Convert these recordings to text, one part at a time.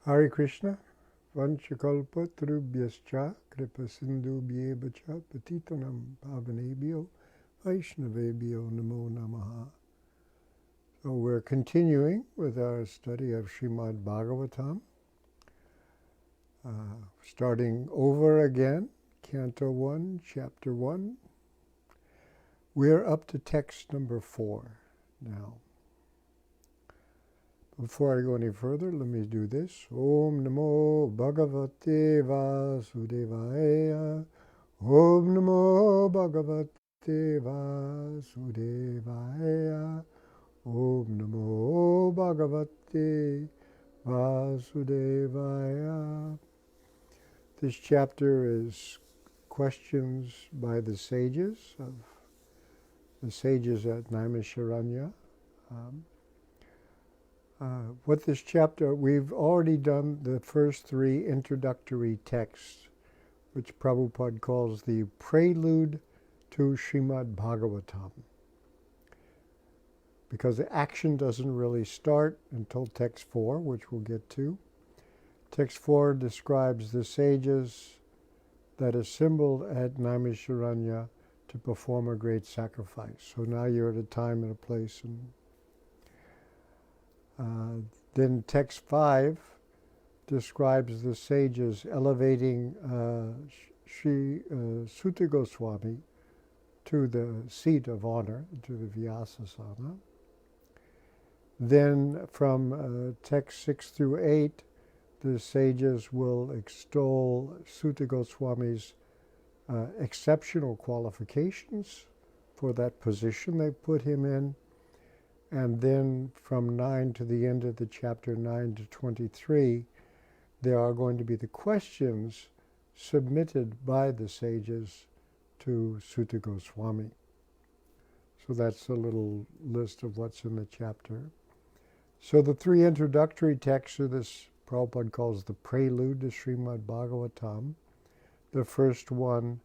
Hare Krishna, Vanchakalpa Tarubhyascha, Kripa Sindhu Bhyevacha, Patitanam Pavanebhyo, Vaishnavebhyo Namo Namaha. So we're continuing with our study of Srimad Bhagavatam, starting over again, Canto 1, Chapter 1. We're up to text number 4 now. Before I go any further, let me do this. Om Namo Bhagavate Vasudevaya. Om Namo Bhagavate Vasudevaya. Om Namo Bhagavate Vasudevaya. This chapter is questions by the sages at Naimisharanya. What this chapter, we've already done the first 3 introductory texts, which Prabhupada calls the prelude to Srimad Bhagavatam. Because the action doesn't really start until text 4, which we'll get to. Text 4 describes the sages that assembled at Naimisharanya to perform a great sacrifice. So now you're at a time and a place. And then text 5 describes the sages elevating Sri Sutta Goswami to the seat of honor, to the Vyasasana. Then from text 6 through 8, the sages will extol Sutta Goswami's exceptional qualifications for that position they put him in. And then from 9 to the end of the chapter, 9 to 23, there are going to be the questions submitted by the sages to Sutta Goswami. So that's a little list of what's in the chapter. So the 3 introductory texts of this, Prabhupada calls the prelude to Srimad Bhagavatam. The first one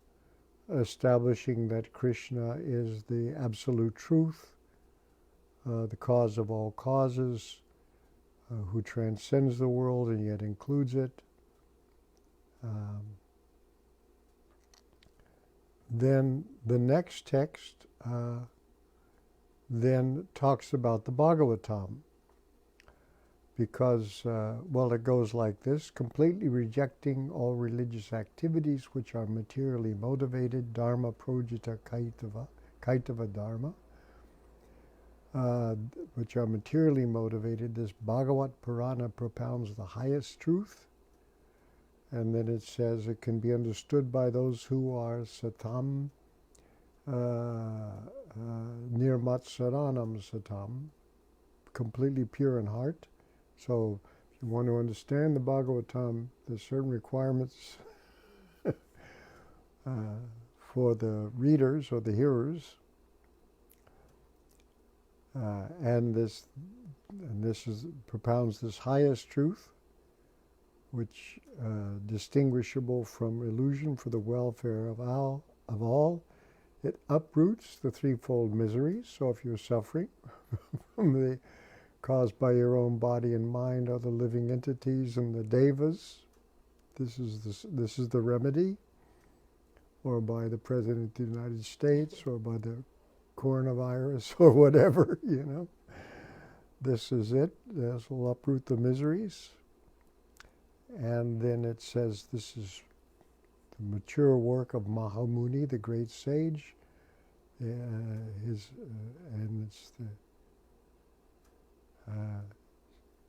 establishing that Krishna is the absolute truth, the cause of all causes, who transcends the world and yet includes it. Then the next text then talks about the Bhagavatam, because, it goes like this: completely rejecting all religious activities which are materially motivated, dharma projita kaitava dharma, which are materially motivated. This Bhagavat Purana propounds the highest truth, and then it says it can be understood by those who are satam, nirmat saranam satam, completely pure in heart. So if you want to understand the Bhagavatam, there's certain requirements for the readers or the hearers. And this propounds this highest truth, which distinguishable from illusion for the welfare of all. It uproots the threefold miseries. So if you're suffering from the caused by your own body and mind, other living entities, and the devas, this is the remedy, or by the President of the United States, or by the coronavirus, or whatever, This is it. This will uproot the miseries. And then it says this is the mature work of Mahamuni, the great sage. And it's the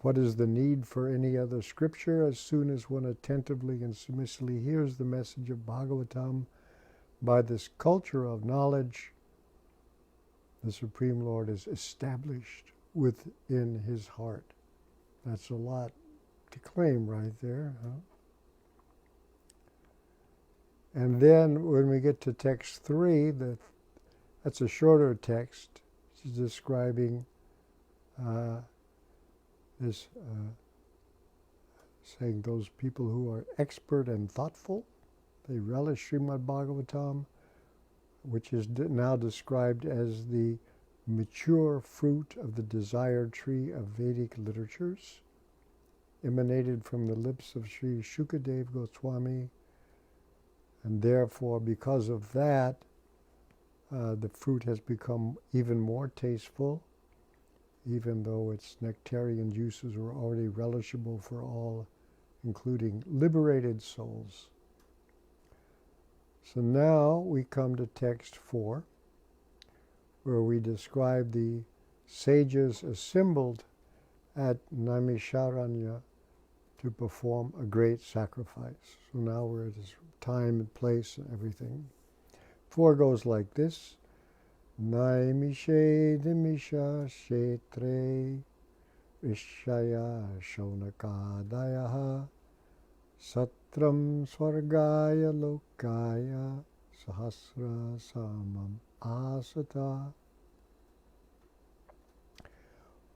what is the need for any other scripture? As soon as one attentively and submissively hears the message of Bhagavatam, by this culture of knowledge, the Supreme Lord is established within his heart. That's a lot to claim right there. Huh? And then when we get to text 3, that's a shorter text. It's describing saying those people who are expert and thoughtful, they relish Srimad Bhagavatam, which is now described as the mature fruit of the desired tree of Vedic literatures. emanated from the lips of Sri Shukadev Goswami, and therefore, because of that, the fruit has become even more tasteful, even though its nectarian juices were already relishable for all, including liberated souls. So now we come to text 4, where we describe the sages assembled at Naimisharanya to perform a great sacrifice. So now we're at this time and place and everything. 4 goes like this. Naimishe dimisha shetre Vishaya Shaunakadayaha Satram Swargaya Lokaya Sahasra Samam Asata.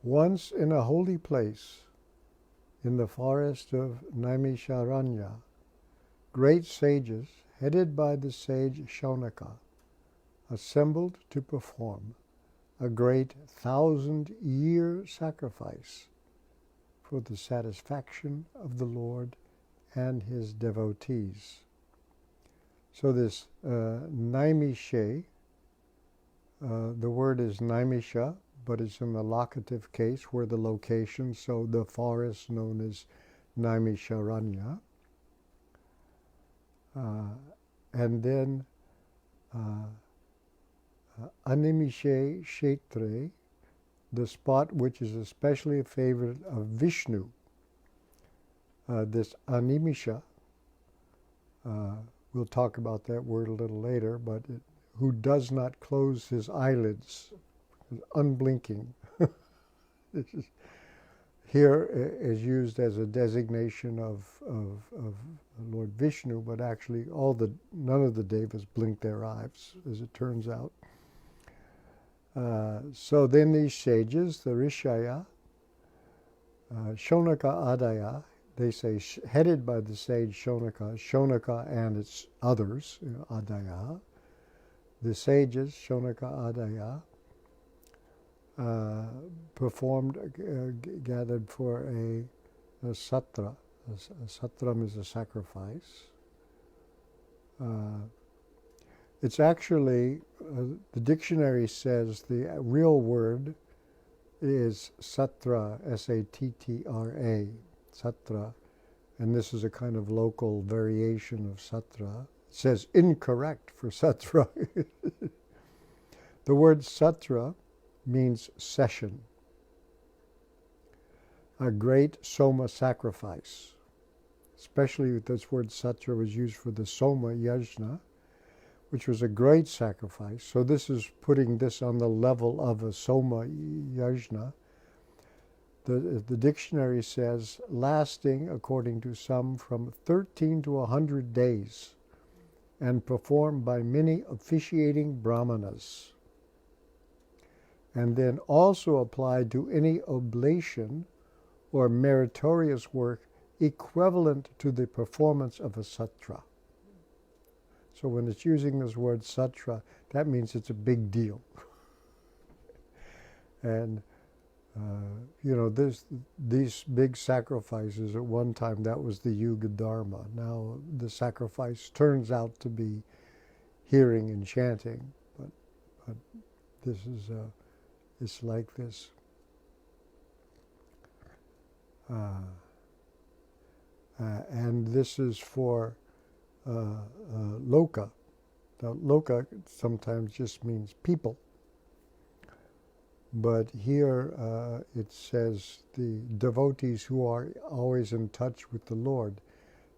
Once in a holy place, in the forest of Naimisharanya, great sages, headed by the sage Shaunaka, assembled to perform a great 1,000-year sacrifice for the satisfaction of the Lord and his devotees. So this Naimishe, the word is Naimisha, but it's in the locative case where the location, so the forest known as Naimisharanya. And then Animishe Kshetre, the spot which is especially a favorite of Vishnu. This Animisha, we'll talk about that word a little later, but who does not close his eyelids, unblinking. This is, here is used as a designation of Lord Vishnu, but actually none of the devas blink their eyes, as it turns out. So then these sages, the Rishaya, Shaunaka Adaya, they say headed by the sage Shaunaka and its others, Adaya, the sages, Shaunaka Adaya, performed, gathered for a satra. A satram is a sacrifice. It's actually, the dictionary says the real word is satra, S-A-T-T-R-A, satra, and this is a kind of local variation of satra. It says incorrect for satra. The word satra means session, a great soma sacrifice. Especially this word satra was used for the soma yajna, which was a great sacrifice. So this is putting this on the level of a soma yajna. The dictionary says lasting, according to some, from 13 to 100 days and performed by many officiating brahmanas, and then also applied to any oblation or meritorious work equivalent to the performance of a satra. So when it's using this word satra, that means it's a big deal. And these big sacrifices, at one time that was the Yuga Dharma. Now the sacrifice turns out to be hearing and chanting, but this is it's like this. And this is for loka. Now, loka sometimes just means people. But here it says the devotees who are always in touch with the Lord.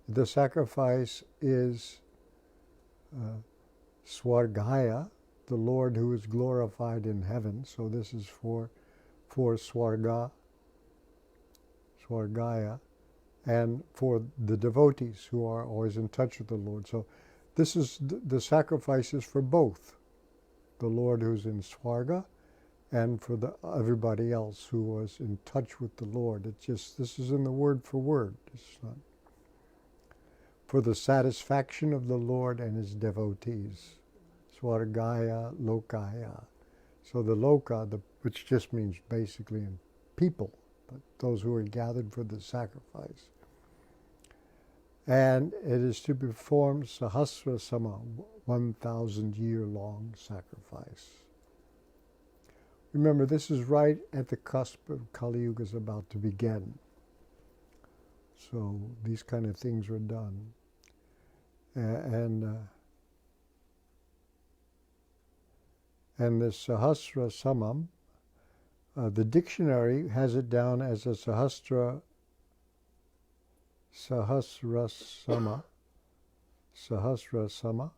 The sacrifice is Swargaya, the Lord who is glorified in heaven. So this is for Swargaya, and for the devotees who are always in touch with the Lord. So this is the sacrifices for both the Lord who's in Swarga and for everybody else who was in touch with the Lord. This is in the word for word. It's not for the satisfaction of the Lord and his devotees. Swargaya, Lokaya. So the Loka, which just means basically people, but those who are gathered for the sacrifice. And it is to perform Sahasra Sama, 1,000-year-long sacrifice. Remember, this is right at the cusp of Kali Yuga is about to begin. So these kind of things were done. And this Sahasra Samam, the dictionary has it down as a Sahasra Sama,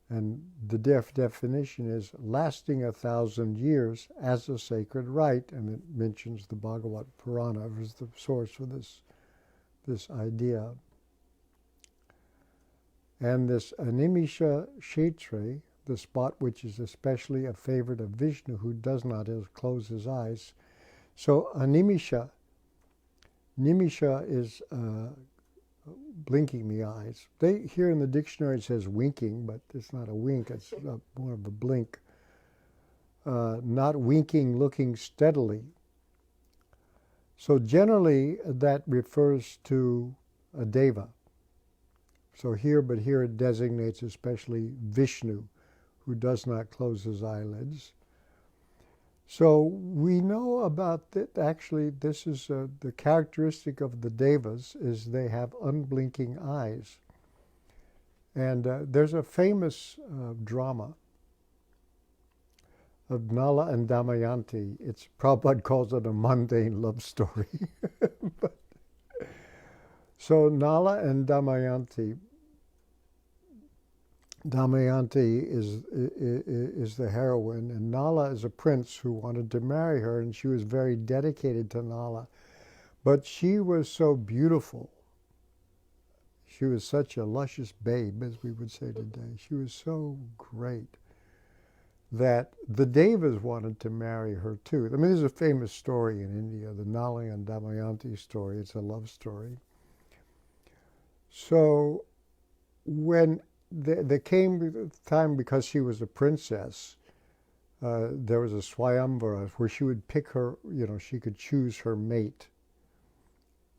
and the definition is lasting 1,000 years as a sacred rite, and it mentions the Bhagavad Purana as the source for this idea. And this Animisha Kshetre, the spot which is especially a favorite of Vishnu, who does not close his eyes. So Animisha is blinking the eyes. Here in the dictionary it says winking, but it's not a wink, it's more of a blink. Not winking, looking steadily. So generally that refers to a deva. So here it designates especially Vishnu, who does not close his eyelids. So we know about that. Actually, this is the characteristic of the devas is they have unblinking eyes. And there's a famous drama of Nala and Damayanti. Prabhupada calls it a mundane love story. So Nala and Damayanti. Damayanti is the heroine, and Nala is a prince who wanted to marry her, and she was very dedicated to Nala. But she was so beautiful. She was such a luscious babe, as we would say today. She was so great that the devas wanted to marry her too. I mean, there's a famous story in India, the Nala and Damayanti story. It's a love story. So when there came a time, because she was a princess, there was a Swayamvara where she would pick her, she could choose her mate.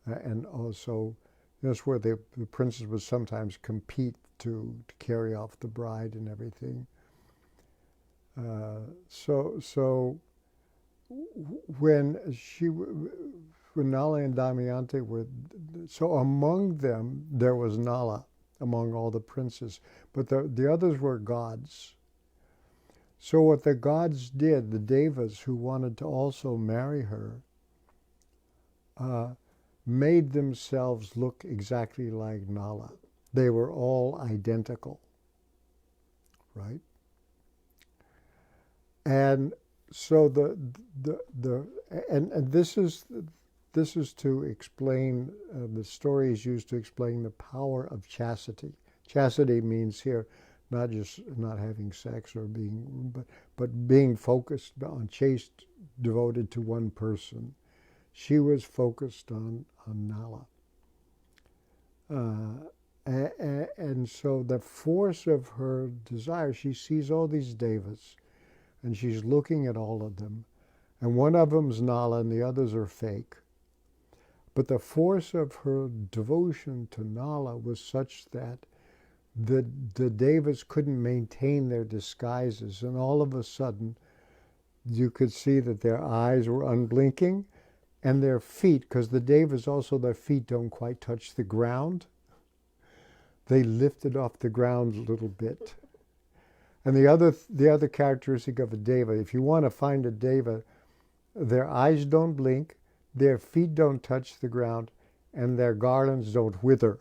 And also, that's where the princess would sometimes compete to carry off the bride and everything. So when Nala and Damayanti were, so among them there was Nala, among all the princes, but the others were gods. So what the gods did, the devas who wanted to also marry her, made themselves look exactly like Nala. They were all identical, right? And so this is to explain, the story is used to explain the power of chastity. Chastity means here not just not having sex or but being focused on chaste, devoted to one person. She was focused on Nala. And so the force of her desire, she sees all these devas, and she's looking at all of them. And one of them's Nala and the others are fake. But the force of her devotion to Nala was such that the devas couldn't maintain their disguises. And all of a sudden, you could see that their eyes were unblinking, and their feet, because the devas also, their feet don't quite touch the ground. They lifted off the ground a little bit. And the other characteristic of a deva, if you want to find a deva, their eyes don't blink, their feet don't touch the ground, and their garlands don't wither.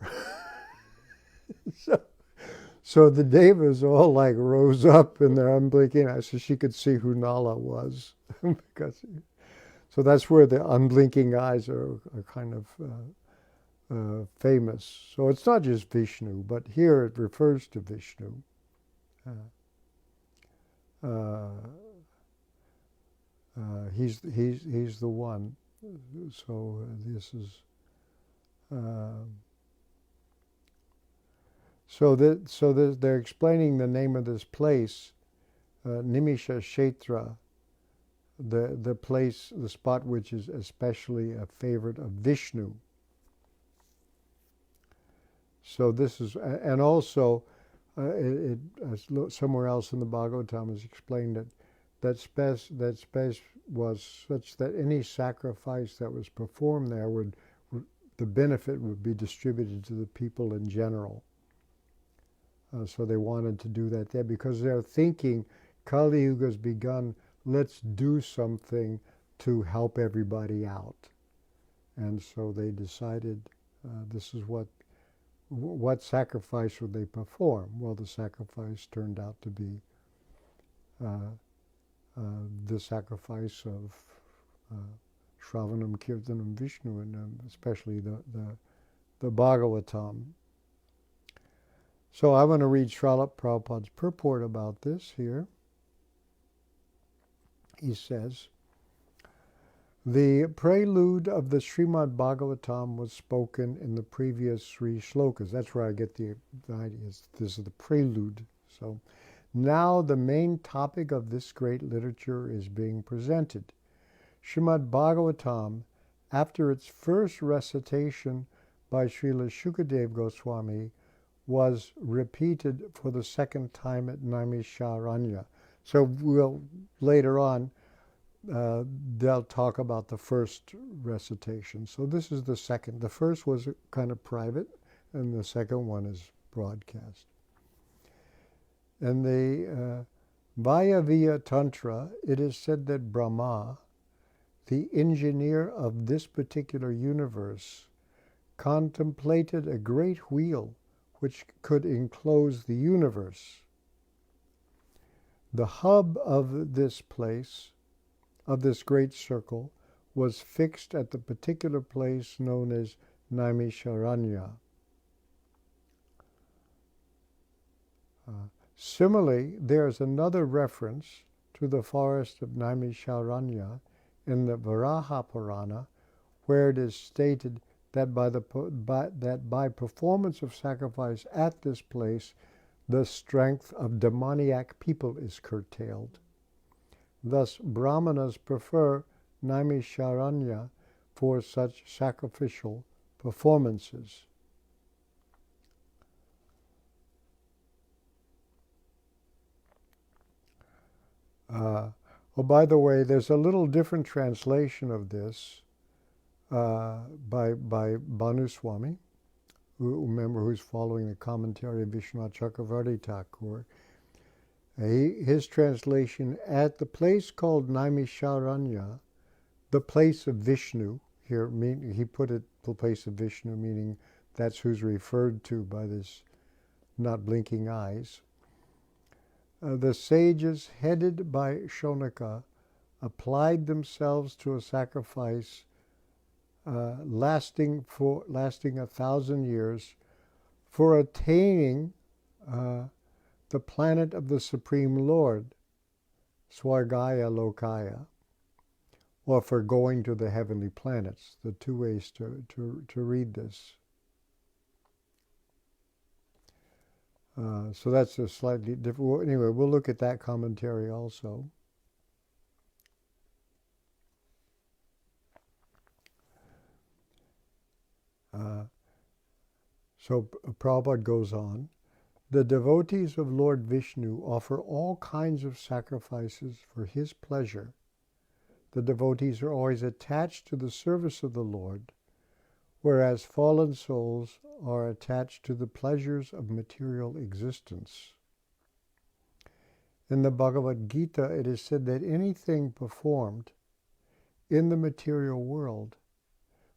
So the devas all like rose up in their unblinking eyes, so she could see who Nala was. So that's where the unblinking eyes are kind of famous. So it's not just Vishnu, but here it refers to Vishnu. He's the one. So this is they're explaining the name of this place, Nimisha Kshetra, the place, the spot which is especially a favorite of Vishnu. So this is, and also somewhere else in the Bhagavatam is explained that space was such that any sacrifice that was performed there the benefit would be distributed to the people in general. So they wanted to do that there because they're thinking Kali Yuga has begun. Let's do something to help everybody out. And so they decided this is what sacrifice would they perform? Well, the sacrifice turned out to be the sacrifice of Shravanam, Kirtanam, Vishnu, and especially the Bhagavatam. So I want to read Srila Prabhupada's purport about this here. He says, the prelude of the Srimad Bhagavatam was spoken in the previous 3 shlokas. That's where I get the idea. This is the prelude. So now the main topic of this great literature is being presented. Srimad Bhagavatam, after its first recitation by Srila Shukadev Goswami, was repeated for the second time at Naimisharanya. So we'll later on they'll talk about the first recitation. So this is the second. The first was kind of private, and the second one is broadcast. In the Vayaviya Tantra, it is said that Brahma, the engineer of this particular universe, contemplated a great wheel which could enclose the universe. The hub of this place, of this great circle, was fixed at the particular place known as Naimisharanya. Similarly, there is another reference to the forest of Naimisharanya in the Varaha Purana, where it is stated that by performance of sacrifice at this place, the strength of demoniac people is curtailed. Thus, Brahmanas prefer Naimisharanya for such sacrificial performances. By the way, there's a little different translation of this by Bhanuswami, who's following the commentary of Vishwanath Chakravarti Thakur. His translation, at the place called Naimisharanya, the place of Vishnu, here he put it the place of Vishnu, meaning that's who's referred to by this not blinking eyes. The sages, headed by Shonaka, applied themselves to a sacrifice lasting 1,000 years for attaining the planet of the Supreme Lord, Swargaya Lokaya, or for going to the heavenly planets. The 2 ways to read this. So that's a slightly different. Well, anyway, we'll look at that commentary also. So Prabhupada goes on. The devotees of Lord Vishnu offer all kinds of sacrifices for his pleasure. The devotees are always attached to the service of the Lord, whereas fallen souls are attached to the pleasures of material existence. In the Bhagavad Gita, it is said that anything performed in the material world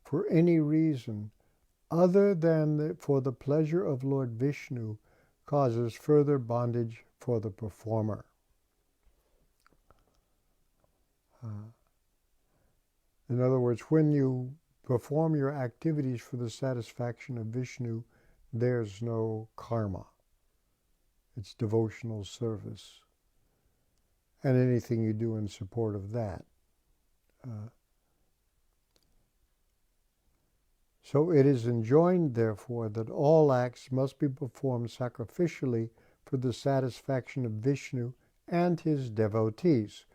for any reason other than for the pleasure of Lord Vishnu causes further bondage for the performer. In other words, when you perform your activities for the satisfaction of Vishnu, there's no karma. It's devotional service. And anything you do in support of that. So it is enjoined, therefore, that all acts must be performed sacrificially for the satisfaction of Vishnu and his devotees.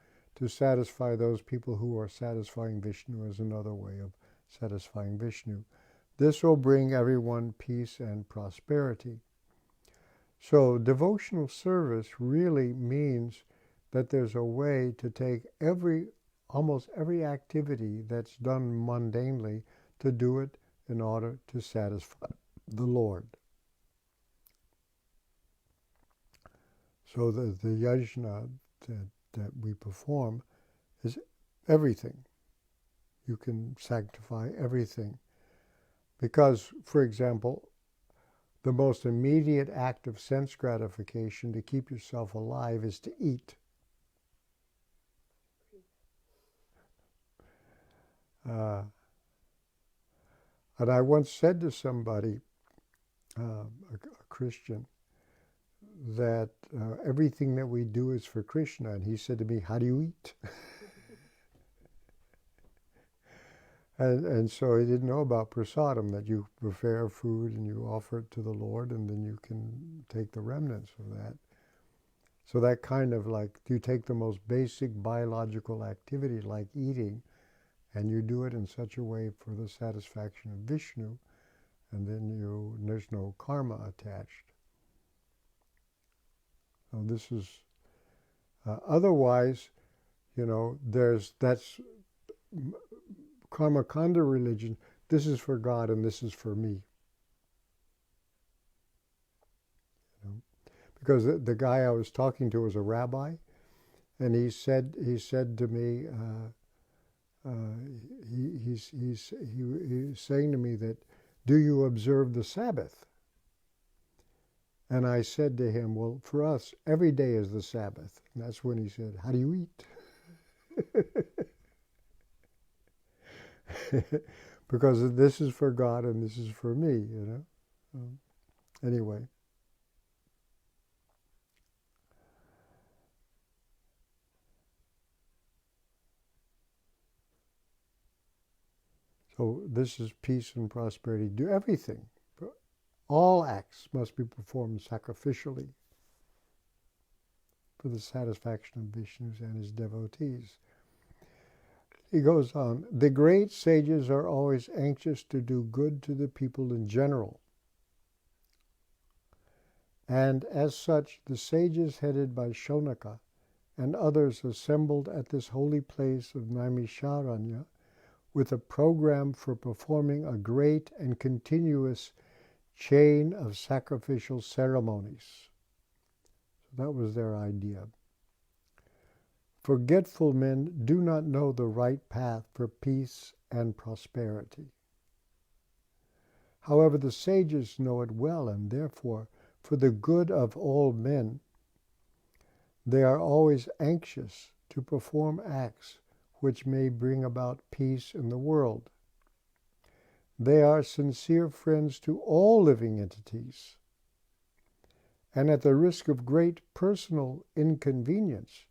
to satisfy those people who are satisfying Vishnu is another way of satisfying Vishnu. This will bring everyone peace and prosperity. So devotional service really means that there's a way to take almost every activity that's done mundanely to do it in order to satisfy the Lord. So the yajna that we perform is everything. You can sanctify everything. Because, for example, the most immediate act of sense gratification to keep yourself alive is to eat. And I once said to somebody, a Christian, that everything that we do is for Krishna. And he said to me, how do you eat? And so he didn't know about prasadam, that you prepare food and you offer it to the Lord, and then you can take the remnants of that. So that kind of like, you take the most basic biological activity like eating, and you do it in such a way for the satisfaction of Vishnu, and then there's no karma attached. So this is, otherwise, that's Karmakanda religion. This is for God and this is for me. Because the guy I was talking to was a rabbi, and he said to me, he's saying to me that, do you observe the Sabbath? And I said to him, well, for us, every day is the Sabbath. And that's when he said, how do you eat? Because this is for God and this is for me, Anyway. So this is peace and prosperity. Do everything. All acts must be performed sacrificially for the satisfaction of Vishnu and his devotees. He goes on, the great sages are always anxious to do good to the people in general. And as such, the sages headed by Shonaka and others assembled at this holy place of Naimisharanya with a program for performing a great and continuous chain of sacrificial ceremonies. So that was their idea. Forgetful men do not know the right path for peace and prosperity. However, the sages know it well, and therefore, for the good of all men, they are always anxious to perform acts which may bring about peace in the world. They are sincere friends to all living entities, and at the risk of great personal inconvenience,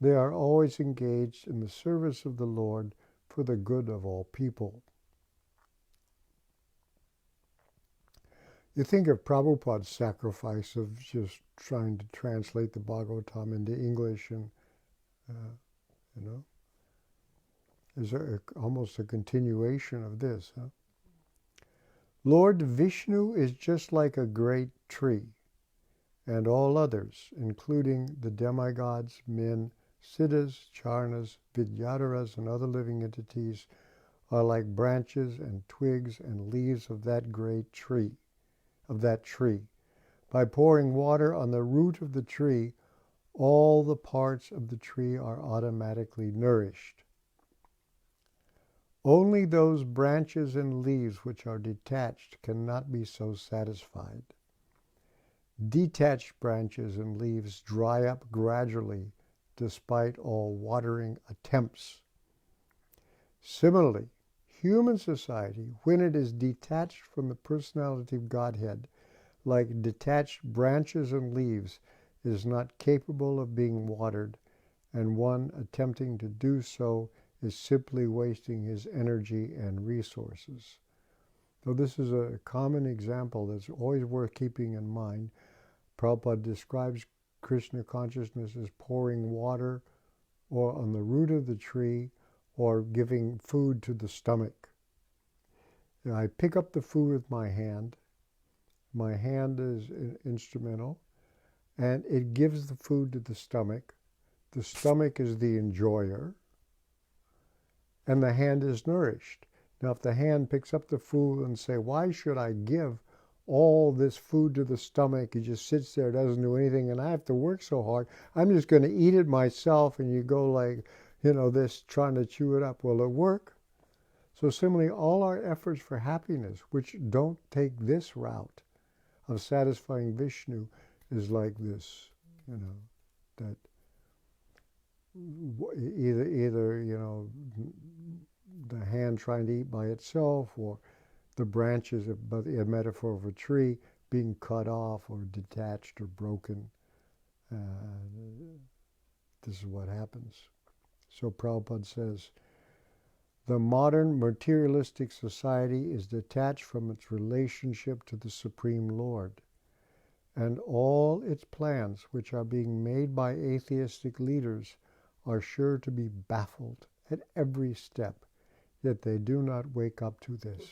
they are always engaged in the service of the Lord for the good of all people. You think of Prabhupada's sacrifice of just trying to translate the Bhagavatam into English, and is almost a continuation of this. Lord Vishnu is just like a great tree, and all others, including the demigods, men, siddhas, charnas, vidyadharas, and other living entities, are like branches and twigs and leaves of that great tree, By pouring water on the root of the tree, all the parts of the tree are automatically nourished. Only those branches and leaves which are detached cannot be so satisfied. Detached branches and leaves dry up gradually despite all watering attempts. Similarly, human society, when it is detached from the personality of Godhead, like detached branches and leaves, is not capable of being watered, and one attempting to do so is simply wasting his energy and resources. So this is a common example that's always worth keeping in mind. Prabhupada describes Krishna consciousness as pouring water or on the root of the tree, or giving food to the stomach. I pick up the food with my hand. My hand is instrumental, and it gives the food to the stomach. The stomach is the enjoyer, and the hand is nourished. Now, if the hand picks up the food and say, why should I give all this food to the stomach? It just sits there, doesn't do anything, and I have to work so hard. I'm just going to eat it myself, and you go like, this, trying to chew it up. Will it work? So similarly, all our efforts for happiness, which don't take this route of satisfying Vishnu, is like this, that either the hand trying to eat by itself, or the branches of a metaphor of a tree being cut off or detached or broken. This is what happens. So Prabhupada says, the modern materialistic society is detached from its relationship to the Supreme Lord, and all its plans, which are being made by atheistic leaders, are sure to be baffled at every step, yet they do not wake up to this.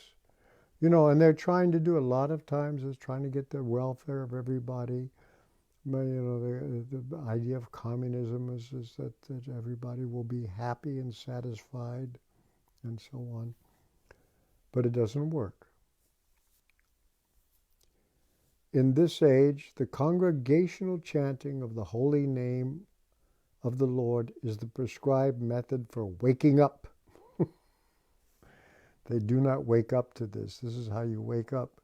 And they're trying to do a lot of times is trying to get the welfare of everybody. But, the idea of communism is that everybody will be happy and satisfied and so on. But it doesn't work. In this age, the congregational chanting of the holy name of the Lord is the prescribed method for waking up. They do not wake up to this. This is how you wake up.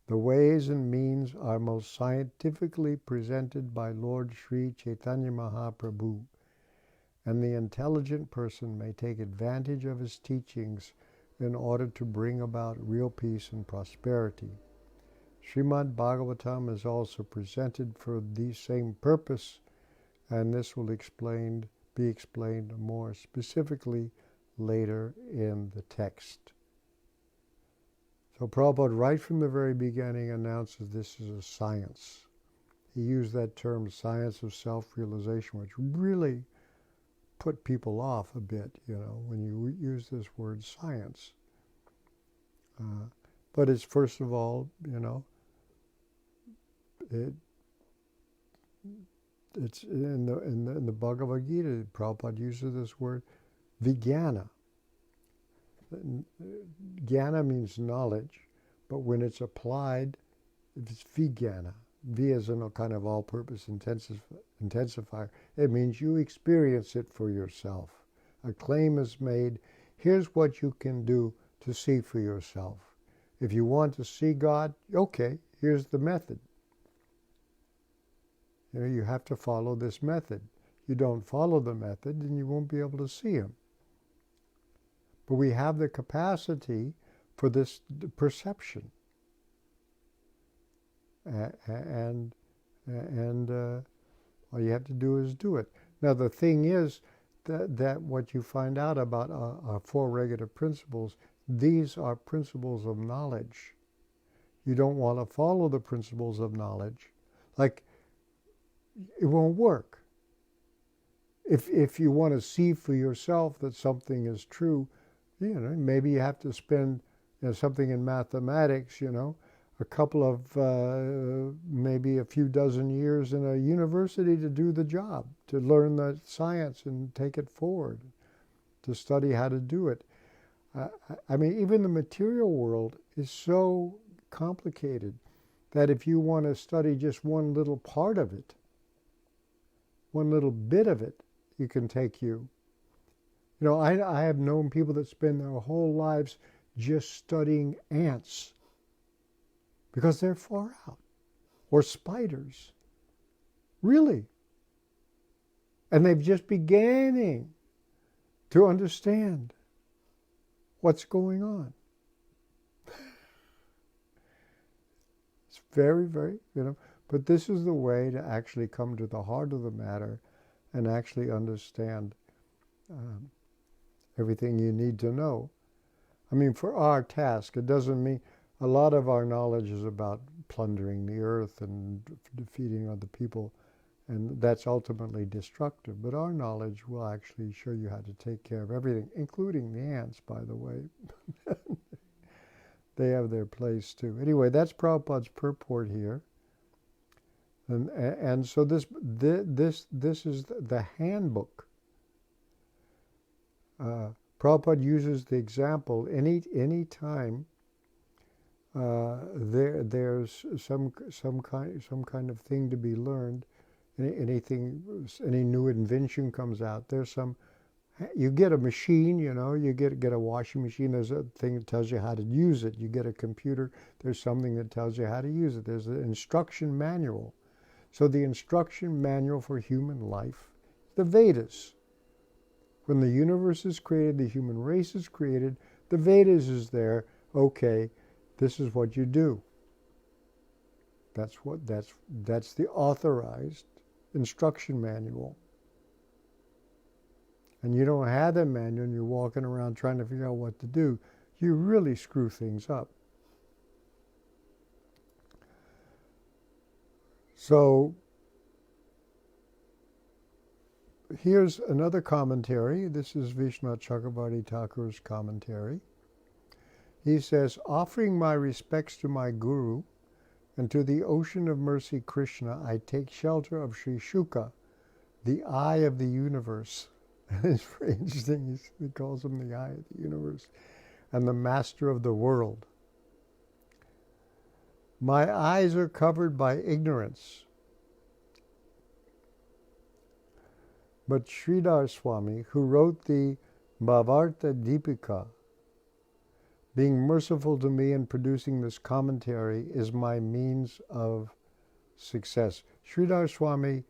The ways and means are most scientifically presented by Lord Sri Chaitanya Mahaprabhu, and the intelligent person may take advantage of his teachings in order to bring about real peace and prosperity. Srimad Bhagavatam is also presented for the same purpose, and this will be explained more specifically later in the text. So Prabhupada, right from the very beginning, announces this is a science. He used that term, science of self-realization, which really put people off a bit, when you use this word science. But it's, first of all, it's in the Bhagavad Gita, Prabhupada uses this word, vijnana. Jnana means knowledge, but when it's applied, it's vijnana. V is a kind of all-purpose intensifier. It means you experience it for yourself. A claim is made, here's what you can do to see for yourself. If you want to see God, okay, here's the method. You have to follow this method. You don't follow the method, then you won't be able to see Him. But we have the capacity for this perception. And all you have to do is do it. Now the thing is that what you find out about our four regular principles, these are principles of knowledge. You don't want to follow the principles of knowledge. Like, it won't work. If you want to see for yourself that something is true, maybe you have to spend something in mathematics, a couple of, maybe a few dozen years in a university to do the job, to learn the science and take it forward, to study how to do it. Even the material world is so complicated that if you want to study just one little part of it, one little bit of it, it can take you. I have known people that spend their whole lives just studying ants because they're far out, or spiders. Really. And they've just beginning to understand what's going on. It's very, very, but this is the way to actually come to the heart of the matter and actually understand everything you need to know. For our task, it doesn't mean, a lot of our knowledge is about plundering the earth and defeating other people. And that's ultimately destructive. But our knowledge will actually show you how to take care of everything, including the ants, by the way. They have their place too. Anyway, that's Prabhupada's purport here. And so this is the handbook. Prabhupada uses the example any time there's some kind of thing to be learned, any new invention comes out. You get a machine, you get a washing machine. There's a thing that tells you how to use it. You get a computer. There's something that tells you how to use it. There's an instruction manual. So the instruction manual for human life, the Vedas. When the universe is created, the human race is created, the Vedas is there. Okay, this is what you do. That's the authorized instruction manual. And you don't have that manual and you're walking around trying to figure out what to do, you really screw things up. So here's another commentary. This is Vishnu Chakravarti Thakur's commentary. He says, offering my respects to my Guru and to the ocean of mercy Krishna, I take shelter of Sri Shuka, the eye of the universe. It's very interesting. He calls him the eye of the universe and the master of the world. My eyes are covered by ignorance. But Sridhar Swami, who wrote the Bhavatartha Deepika, being merciful to me in producing this commentary, is my means of success. Sridhar Swami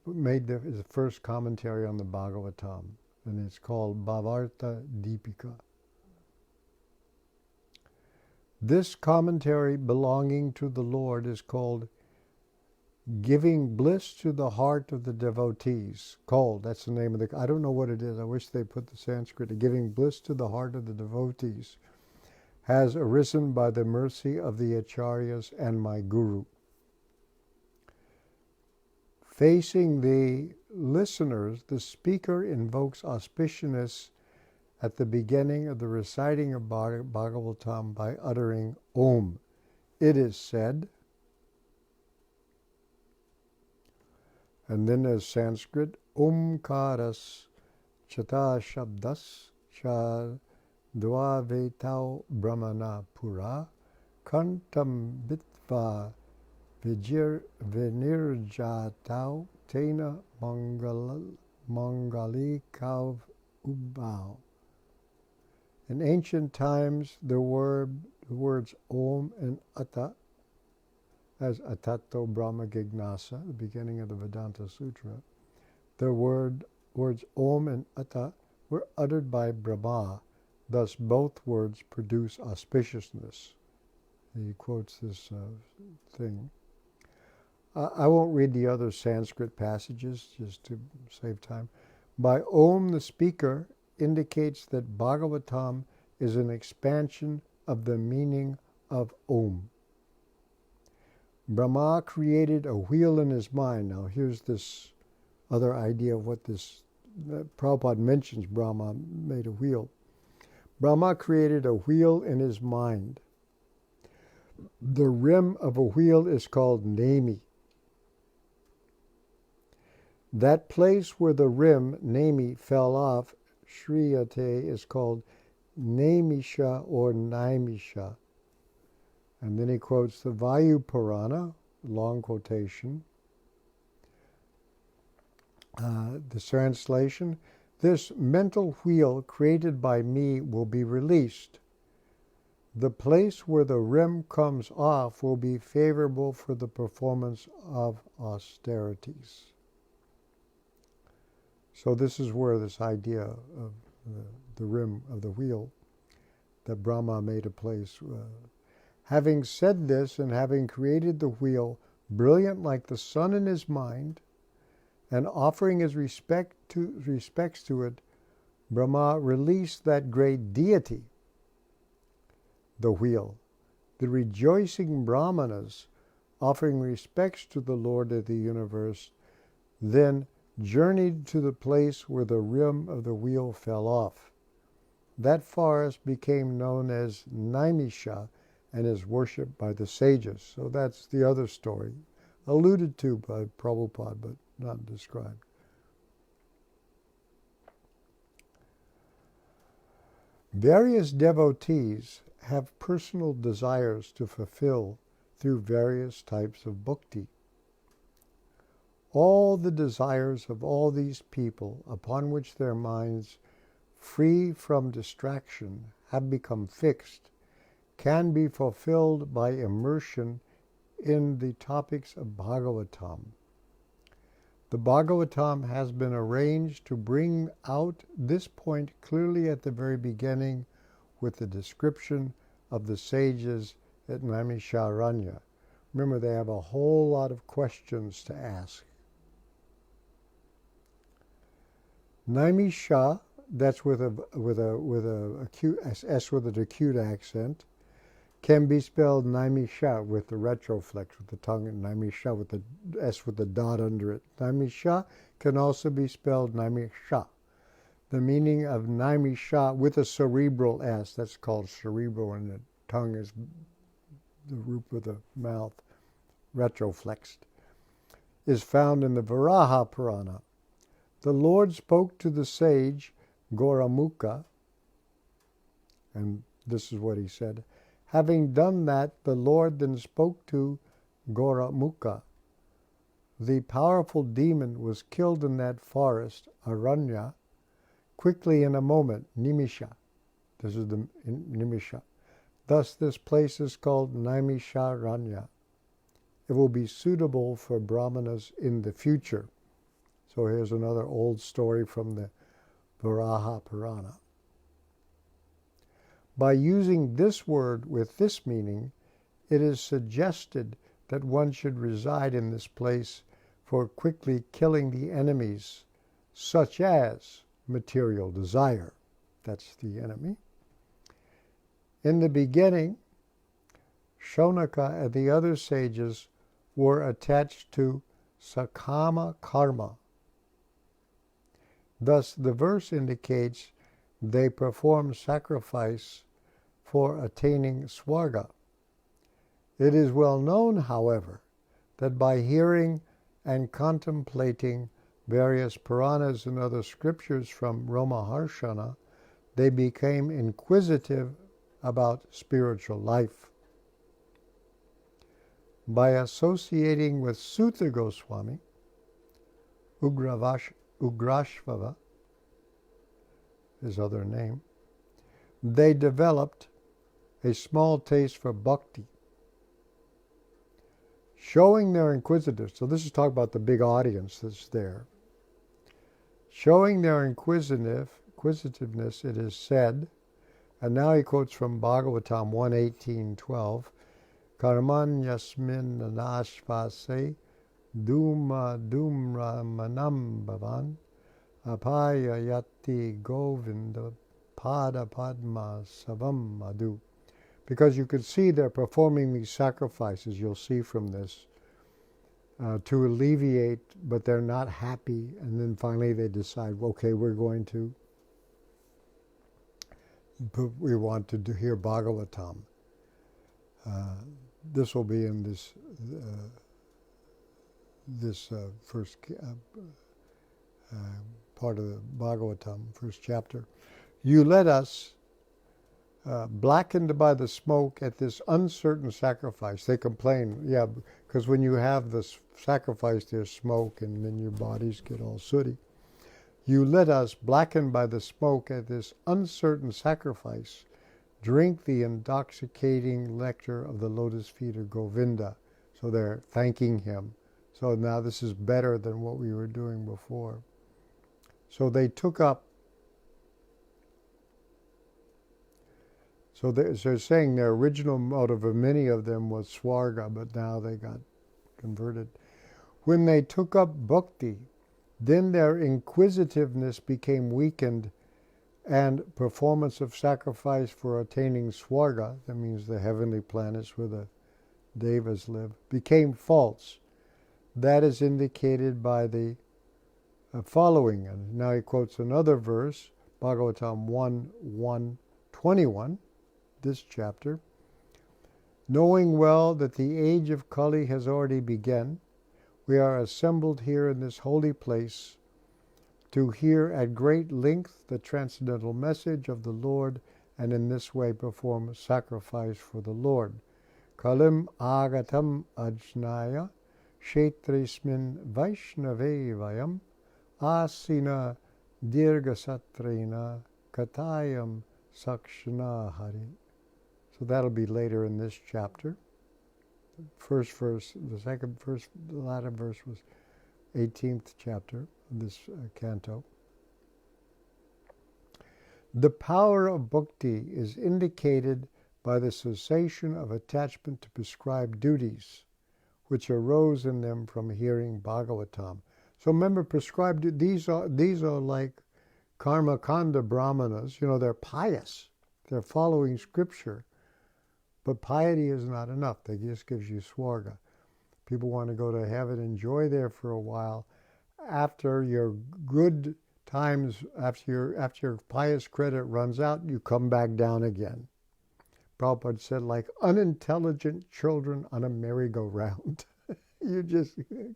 made his first commentary on the Bhagavatam, and it's called Bhavatartha Deepika. This commentary belonging to the Lord is called Giving Bliss to the Heart of the Devotees. That's the name of I don't know what it is. I wish they put the Sanskrit. Giving Bliss to the Heart of the Devotees has arisen by the mercy of the Acharyas and my Guru. Facing the listeners, the speaker invokes auspiciousness at the beginning of the reciting of Bhagavatam by uttering Om. It is said, and then there's Sanskrit, Omkaras Chata Shabdas Cha Dvavetau Brahmana Pura Kantam Bitva Vinirjatau Tena Mangali Kav Ubao. In ancient times, the words Om and Atta, as Atato Brahma Gignasa, the beginning of the Vedanta Sutra, the words Om and Atta were uttered by Brahma. Thus, both words produce auspiciousness. He quotes this thing. I won't read the other Sanskrit passages just to save time. By Om, the speaker indicates that Bhagavatam is an expansion of the meaning of Om. Brahma created a wheel in his mind. Now here's this other idea of what this, Prabhupada mentions Brahma made a wheel. Brahma created a wheel in his mind. The rim of a wheel is called Nemi. That place where the rim, Nemi, fell off, Shriyate, is called Naimisha or Naimisha. And then he quotes the Vayu Purana, long quotation. The translation, this mental wheel created by me will be released. The place where the rim comes off will be favorable for the performance of austerities. So this is where this idea of the rim of the wheel, that Brahma made a place. Having said this and having created the wheel, brilliant like the sun in his mind, and offering his respects to it, Brahma released that great deity, the wheel. The rejoicing Brahmanas, offering respects to the Lord of the universe, then journeyed to the place where the rim of the wheel fell off. That forest became known as Naimisha and is worshipped by the sages. So that's the other story, alluded to by Prabhupada, but not described. Various devotees have personal desires to fulfill through various types of bhakti. All the desires of all these people upon which their minds, free from distraction, have become fixed, can be fulfilled by immersion in the topics of Bhagavatam. The Bhagavatam has been arranged to bring out this point clearly at the very beginning with the description of the sages at Naimisharanya. Remember, they have a whole lot of questions to ask. Naimisha, that's with a acute S with an acute accent, can be spelled Naimisha with the retroflex, with the tongue, and Naimisha with the S with the dot under it. Naimisha can also be spelled Naimisha. The meaning of Naimisha with a cerebral S, that's called cerebral, and the tongue is the roof of the mouth, retroflexed, is found in the Varaha Purana. The Lord spoke to the sage Goramukha, and this is what he said. Having done that, the Lord then spoke to Goramukha. The powerful demon was killed in that forest, Aranya, quickly in a moment, Nimisha. This is the Nimisha. Thus this place is called Naimisharanya. It will be suitable for brahmanas in the future. So here's another old story from the Varaha Purana. By using this word with this meaning, it is suggested that one should reside in this place for quickly killing the enemies, such as material desire. That's the enemy. In the beginning, Shonaka and the other sages were attached to Sakama Karma. Thus, the verse indicates they perform sacrifice for attaining Swarga. It is well known, however, that by hearing and contemplating various Puranas and other scriptures from Romaharshana, they became inquisitive about spiritual life. By associating with Sutta Goswami, Ugrashvava, his other name, they developed a small taste for bhakti. Showing their inquisitiveness, so this is talking about the big audience that's there. Showing their inquisitiveness, it is said, and now he quotes from Bhagavatam 1:18-12, Karman yasmin nanashvase Dumra manam bhavan apaya yati govinda pada padma savam madhu. Because you could see they're performing these sacrifices, you'll see from this, to alleviate, but they're not happy, and then finally they decide, okay, we want to hear Bhagavatam. This will be in this first part of the Bhagavatam, first chapter. You led us, blackened by the smoke at this uncertain sacrifice. They complain, yeah, because when you have this sacrifice, there's smoke, and then your bodies get all sooty. You led us, blackened by the smoke at this uncertain sacrifice, drink the intoxicating nectar of the lotus feet of Govinda. So they're thanking him. So now this is better than what we were doing before. So they took up, so they're saying their original motive of many of them was Swarga, but now they got converted. When they took up bhakti, then their inquisitiveness became weakened, and performance of sacrifice for attaining Swarga, that means the heavenly planets where the Devas live, became false. That is indicated by the following. And now he quotes another verse, Bhagavatam 1:21, this chapter. Knowing well that the age of Kali has already begun, we are assembled here in this holy place to hear at great length the transcendental message of the Lord, and in this way perform sacrifice for the Lord. Kalim agatam ajnaya kshetrismin vaishnave vayam asina dirgasatrena katayam sakshana hari. So that'll be later in this chapter. The first verse, the second verse, the latter verse was 18th chapter of this canto. The power of bhakti is indicated by the cessation of attachment to prescribed duties, which arose in them from hearing Bhagavatam. So remember, prescribed, these are like karma kanda brahmanas. They're pious. They're following scripture. But piety is not enough. That just gives you swarga. People want to go to heaven, enjoy there for a while. After your good times, after your pious credit runs out, you come back down again. Prabhupada said, like unintelligent children on a merry-go-round. You're just going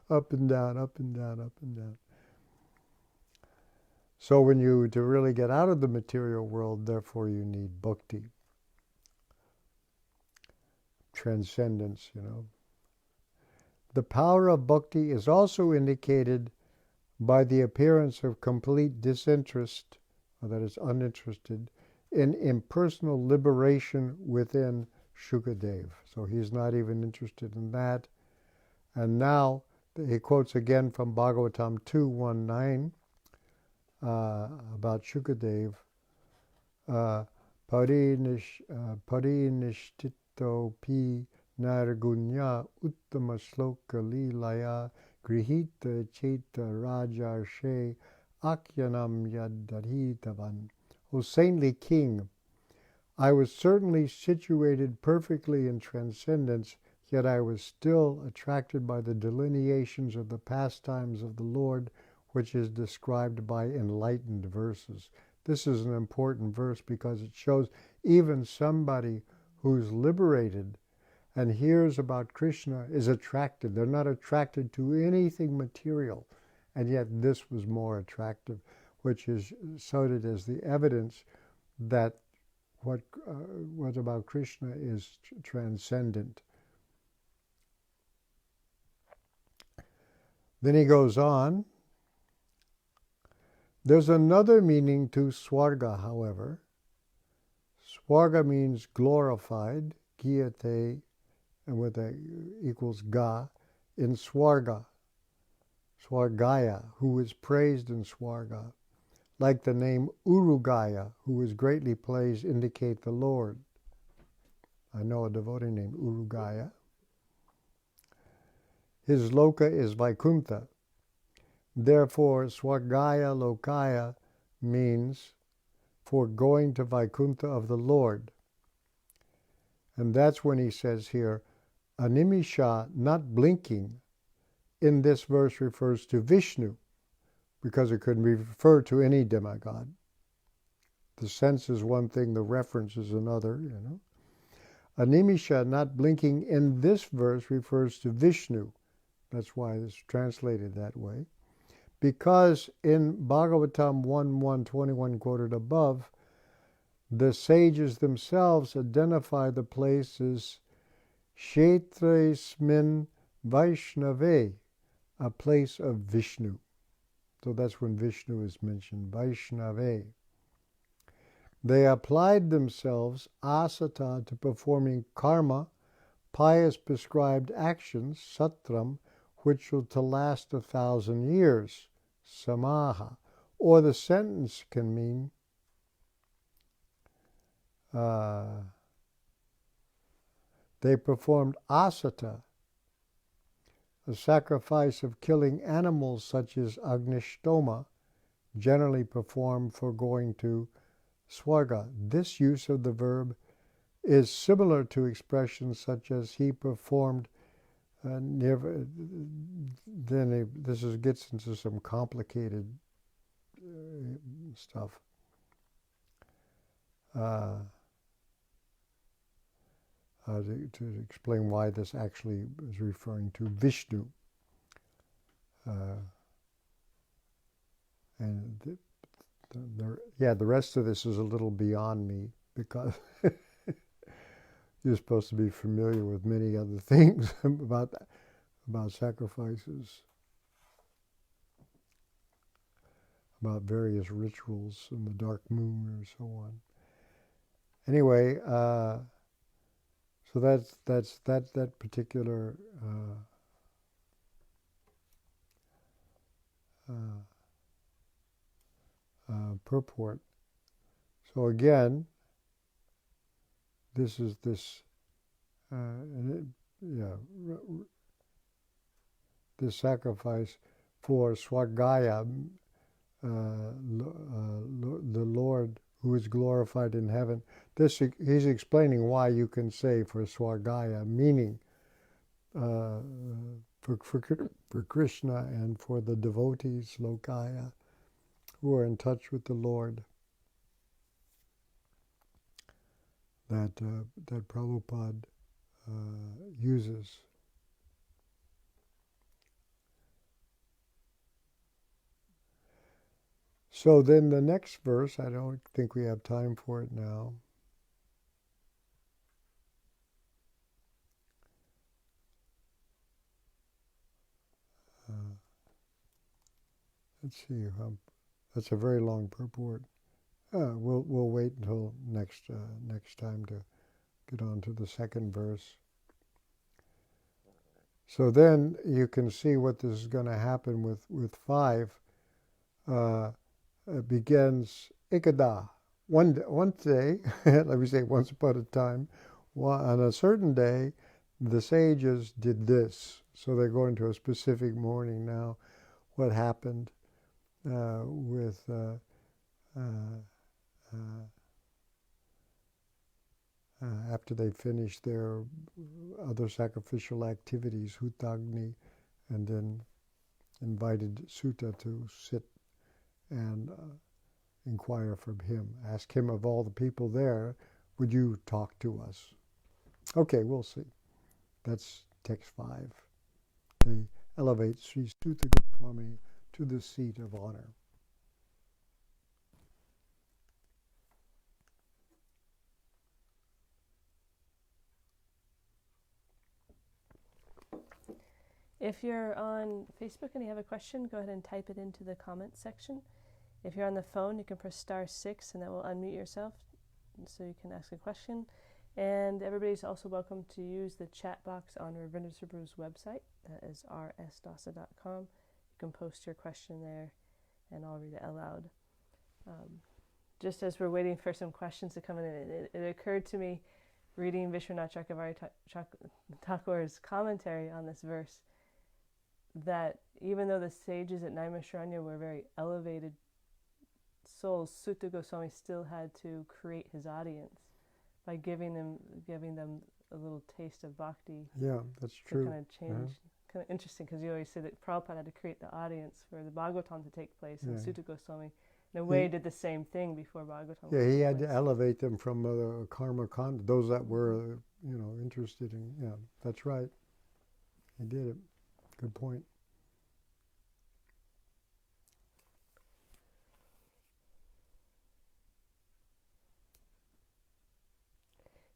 up and down, up and down, up and down. So to really get out of the material world, therefore you need bhakti. Transcendence, The power of bhakti is also indicated by the appearance of complete disinterest, or that is uninterested, in impersonal liberation within Shukadev. So he's not even interested in that. And now he quotes again from Bhagavatam 2:19 about Shukadev. Parinishthito pi nargunya uttama sloka lilaya grihita cheta rajarshe akyanam yadadhitavan. O saintly king, I was certainly situated perfectly in transcendence, yet I was still attracted by the delineations of the pastimes of the Lord, which is described by enlightened verses. This is an important verse because it shows even somebody who's liberated and hears about Krishna is attracted. They're not attracted to anything material, and yet this was more attractive, which is cited as the evidence that what about Krishna is transcendent. Then he goes on. There's another meaning to swarga, however. Swarga means glorified, giyate, and with a equals ga, in swarga, swargaya, who is praised in swarga. Like the name Urugaya, who is greatly praised, indicate the Lord. I know a devotee named Urugaya. His loka is Vaikuntha. Therefore, Swargaya Lokaya means for going to Vaikuntha of the Lord. And that's when he says here, Animisha, not blinking, in this verse refers to Vishnu, because it could refer to any demigod. The sense is one thing, the reference is another, Animisha, not blinking, in this verse refers to Vishnu. That's why it's translated that way. Because in Bhagavatam 1:121 quoted above, the sages themselves identify the place as Kshetresmin Vaishnave, a place of Vishnu. So that's when Vishnu is mentioned, Vaishnave. They applied themselves, asata, to performing karma, pious prescribed actions, satram, which will to last 1,000 years, samaha. Or the sentence can mean they performed asata, a sacrifice of killing animals such as agnishtoma, generally performed for going to swarga. This use of the verb is similar to expressions such as he performed never. Then gets into some complicated stuff. To explain why this actually is referring to Vishnu. And the rest of this is a little beyond me, because you're supposed to be familiar with many other things about sacrifices, about various rituals in the dark moon or so on. Anyway, so that's that particular purport. So again, this sacrifice for Swagaya, the Lord who is glorified in heaven. He's explaining why you can say for Swagaya, meaning for Krishna and for the devotees, Lokaya, who are in touch with the Lord, that Prabhupada uses. So then the next verse, I don't think we have time for it now. Let's see. That's a very long purport. We'll wait until next time to get on to the second verse. So then you can see what this is going to happen with 5. It begins Ikada, one day, let me say once upon a time, on a certain day, the sages did this. So they're going to a specific morning now. What happened with after they finished their other sacrificial activities, Hutagni, and then invited Sutta to sit and inquire from him. Ask him, of all the people there, would you talk to us? Okay, we'll see. That's text 5. They elevate Sri Sutta Goswami to the seat of honor. If you're on Facebook and you have a question, go ahead and type it into the comments section. If you're on the phone, you can press *6 and that will unmute yourself so you can ask a question. And everybody's also welcome to use the chat box on Ravindra Svarupa's website. That is RSDASA.com. You can post your question there and I'll read it aloud. Just as we're waiting for some questions to come in, it occurred to me, reading Vishwanath Chakravarti Thakur's commentary on this verse, that even though the sages at Naimisharanya were very elevated souls, Sutta Goswami still had to create his audience by giving them a little taste of bhakti. Yeah, that's true. To kind of change. Kind of interesting, because you always say that Prabhupada had to create the audience for the Bhagavatam to take place, and Sutta Goswami, in a way, did the same thing before Bhagavatam. Yeah, he had to elevate them from karma kanda, those that were, interested in. Yeah, that's right. He did it. Good point.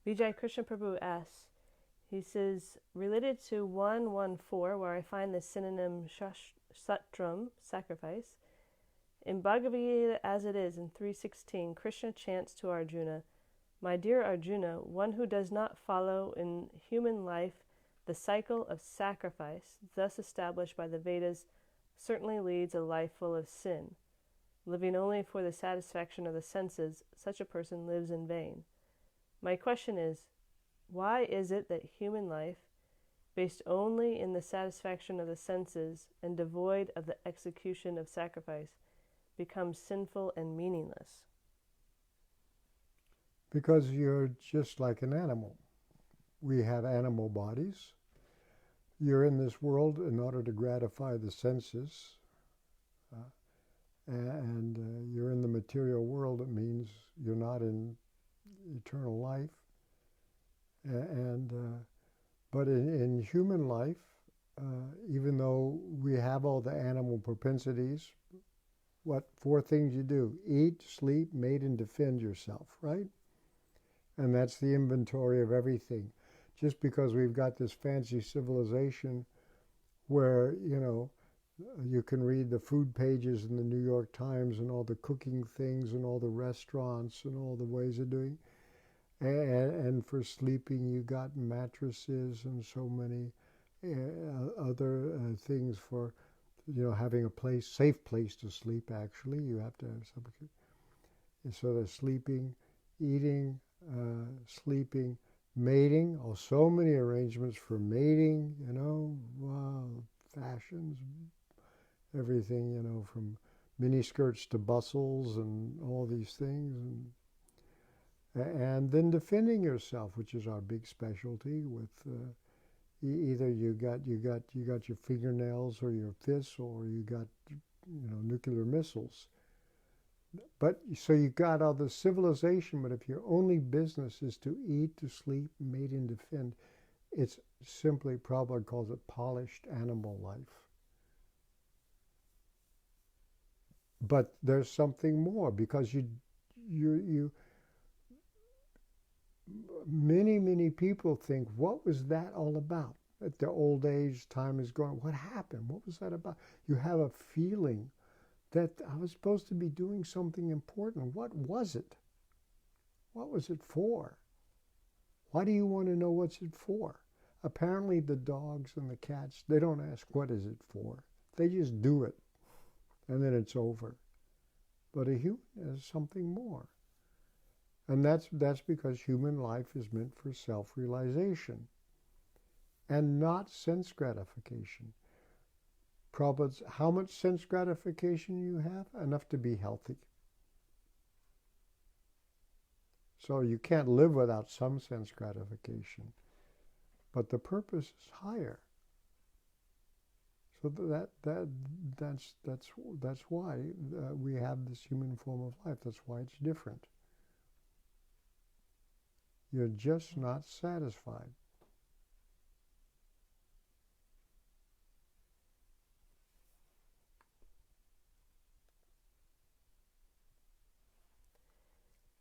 Vijay Krishna Prabhu asks, he says, related to 114, where I find the synonym satram, sacrifice, in Bhagavad Gita as it is in 3:16, Krishna chants to Arjuna, "My dear Arjuna, one who does not follow in human life the cycle of sacrifice, thus established by the Vedas, certainly leads a life full of sin. Living only for the satisfaction of the senses, such a person lives in vain. My question is, why is it that human life, based only in the satisfaction of the senses and devoid of the execution of sacrifice, becomes sinful and meaningless?" Because you're just like an animal. We have animal bodies. you're in this world in order to gratify the senses, and you're in the material world. It means you're not in eternal life. But in human life, even though we have all the animal propensities, what 4 things you do? Eat, sleep, mate, and defend yourself, right? And that's the inventory of everything. Just because we've got this fancy civilization where, you can read the food pages in the New York Times and all the cooking things and all the restaurants and all the ways of doing. And for sleeping, you got mattresses and so many other things for, having a safe place to sleep. Actually, you have to have something. So there's sleeping, eating, sleeping, mating. Oh, so many arrangements for mating. Wow, fashions, everything. From mini skirts to bustles and all these things. And then defending yourself, which is our big specialty. With either you got your fingernails or your fists, or you got nuclear missiles. But so you got all the civilization. But if your only business is to eat, to sleep, mate, and defend, it's simply, Prabhupada calls it polished animal life. But there's something more, because many people think, what was that all about? At their old age, time is going, what happened? What was that about? You have a feeling that I was supposed to be doing something important. What was it? What was it for? Why do you want to know what's it for? Apparently the dogs and the cats, they don't ask what is it for. They just do it, and then it's over. But a human is something more. And that's because human life is meant for self-realization and not sense gratification. Prabhupada's, how much sense gratification you have? Enough to be healthy. So you can't live without some sense gratification. But the purpose is higher. So that's why we have this human form of life. That's why it's different. You're just not satisfied.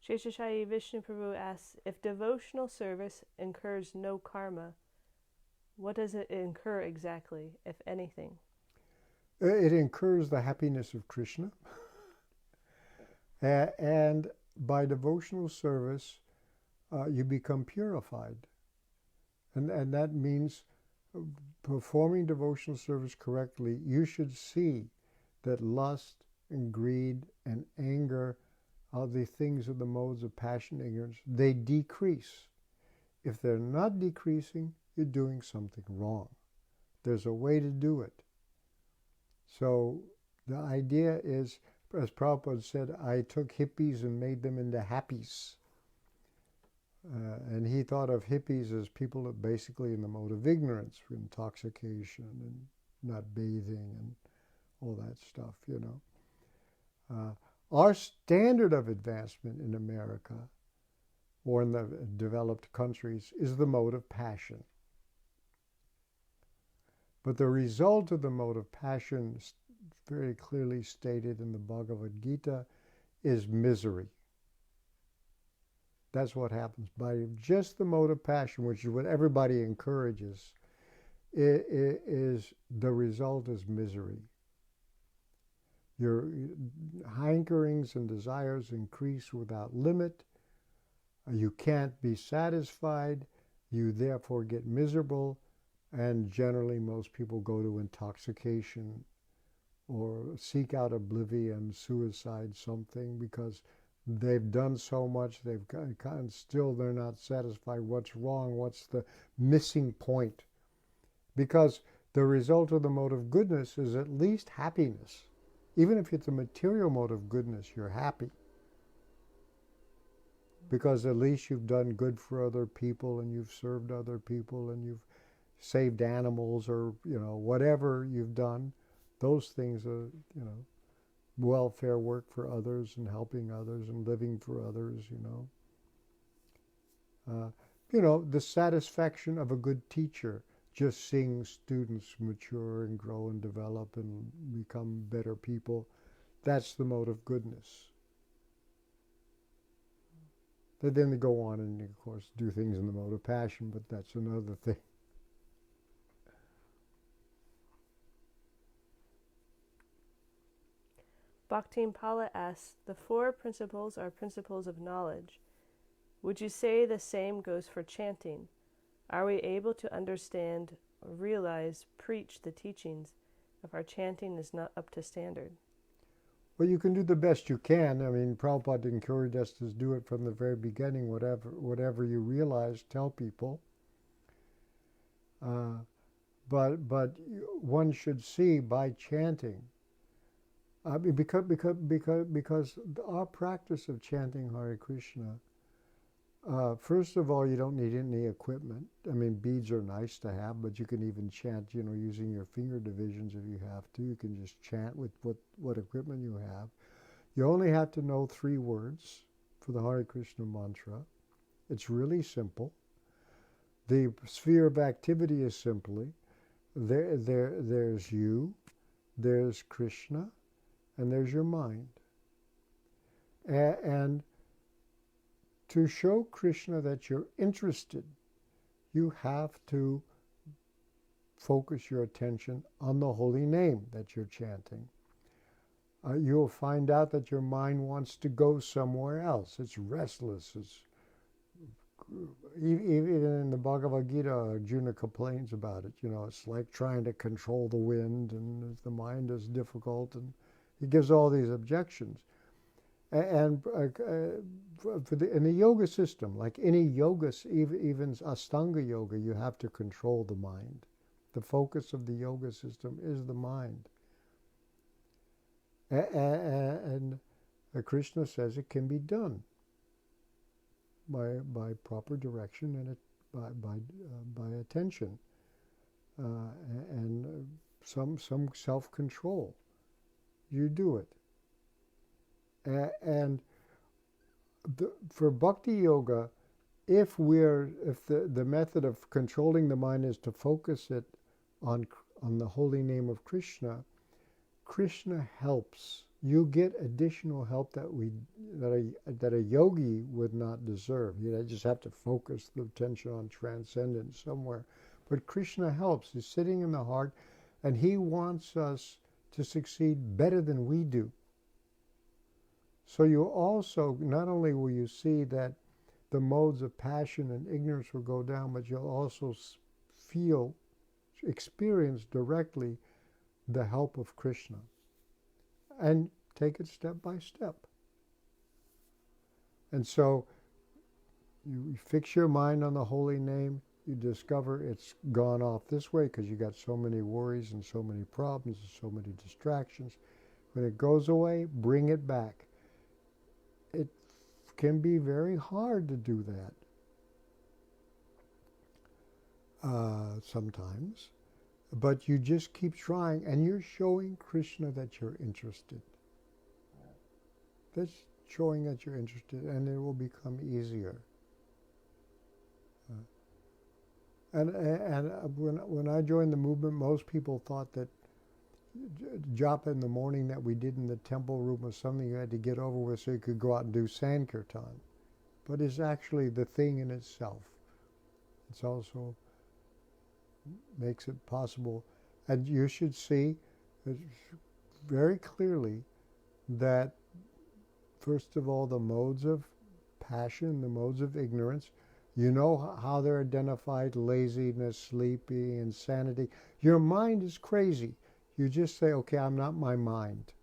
Sheshashayi Vishnu Prabhu asks, if devotional service incurs no karma, what does it incur exactly, if anything? It incurs the happiness of Krishna. And by devotional service, you become purified. And that means performing devotional service correctly, you should see that lust and greed and anger are the things of the modes of passion and ignorance. They decrease. If they're not decreasing, you're doing something wrong. There's a way to do it. So the idea is, as Prabhupada said, I took hippies and made them into happies. And he thought of hippies as people that basically in the mode of ignorance, intoxication and not bathing and all that stuff, Our standard of advancement in America or in the developed countries is the mode of passion. But the result of the mode of passion, very clearly stated in the Bhagavad Gita, is misery. That's what happens. By just the mode of passion, which is what everybody encourages, the result is misery. Your hankerings and desires increase without limit. You can't be satisfied. You therefore get miserable. And generally most people go to intoxication or seek out oblivion, suicide, something, because they've done so much, they've got, still they're not satisfied. What's wrong? What's the missing point? Because the result of the mode of goodness is at least happiness. Even if it's a material mode of goodness, you're happy. Because at least you've done good for other people and you've served other people and you've saved animals or, whatever you've done. Those things are, welfare work for others and helping others and living for others, the satisfaction of a good teacher, just seeing students mature and grow and develop and become better people, that's the mode of goodness. Then they go on and, of course, do things in the mode of passion, but that's another thing. Bhaktin Pala asks, the four principles are principles of knowledge. Would you say the same goes for chanting? Are we able to understand, realize, preach the teachings if our chanting is not up to standard? Well, you can do the best you can. I mean, Prabhupada encouraged us to do it from the very beginning. Whatever you realize, tell people. But one should see by chanting, because our practice of chanting Hare Krishna, first of all, you don't need any equipment. I mean, beads are nice to have, but you can even chant, using your finger divisions if you have to. You can just chant with what equipment you have. You only have to know 3 words for the Hare Krishna mantra. It's really simple. The sphere of activity is simply, there's you, there's Krishna, and there's your mind. And to show Krishna that you're interested, you have to focus your attention on the holy name that you're chanting. You'll find out that your mind wants to go somewhere else. It's restless. Even in the Bhagavad Gita, Arjuna complains about it. It's like trying to control the wind, and the mind is difficult, and he gives all these objections. And in the yoga system, like any yoga, even Ashtanga yoga, you have to control the mind. The focus of the yoga system is the mind. And Krishna says it can be done by proper direction and by attention and some self-control. You do it. And for Bhakti Yoga, if the method of controlling the mind is to focus it on the holy name of Krishna, Krishna helps. You get additional help that a yogi would not deserve. You just have to focus the attention on transcendence somewhere. But Krishna helps. He's sitting in the heart, and he wants us to succeed better than we do. So you also, not only will you see that the modes of passion and ignorance will go down, but you'll also experience directly the help of Krishna. And take it step by step. And so you fix your mind on the holy name, you discover it's gone off this way because you got so many worries and so many problems and so many distractions. When it goes away, bring it back. It can be very hard to do that sometimes, but you just keep trying, and you're showing Krishna that you're interested. That's showing that you're interested, and it will become easier. And when I joined the movement, most people thought that japa in the morning that we did in the temple room was something you had to get over with so you could go out and do Sankirtan. But it's actually the thing in itself. It's also makes it possible. And you should see very clearly that, first of all, the modes of passion, the modes of ignorance, you know how they're identified: laziness, sleepy, insanity. Your mind is crazy. You just say, okay, I'm not my mind.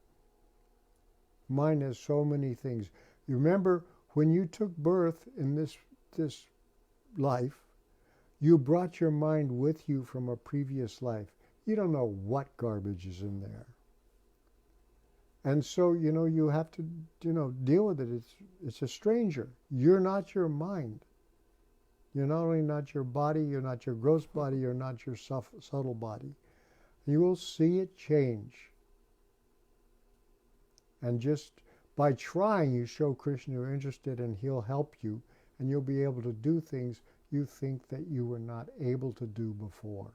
Mine has so many things. You remember when you took birth in this life, you brought your mind with you from a previous life. You don't know what garbage is in there. And so, you have to, deal with it. It's a stranger. You're not your mind. You're not only not your body, you're not your gross body, you're not your subtle body. You will see it change. And just by trying, you show Krishna you're interested, and he'll help you, and you'll be able to do things you think that you were not able to do before.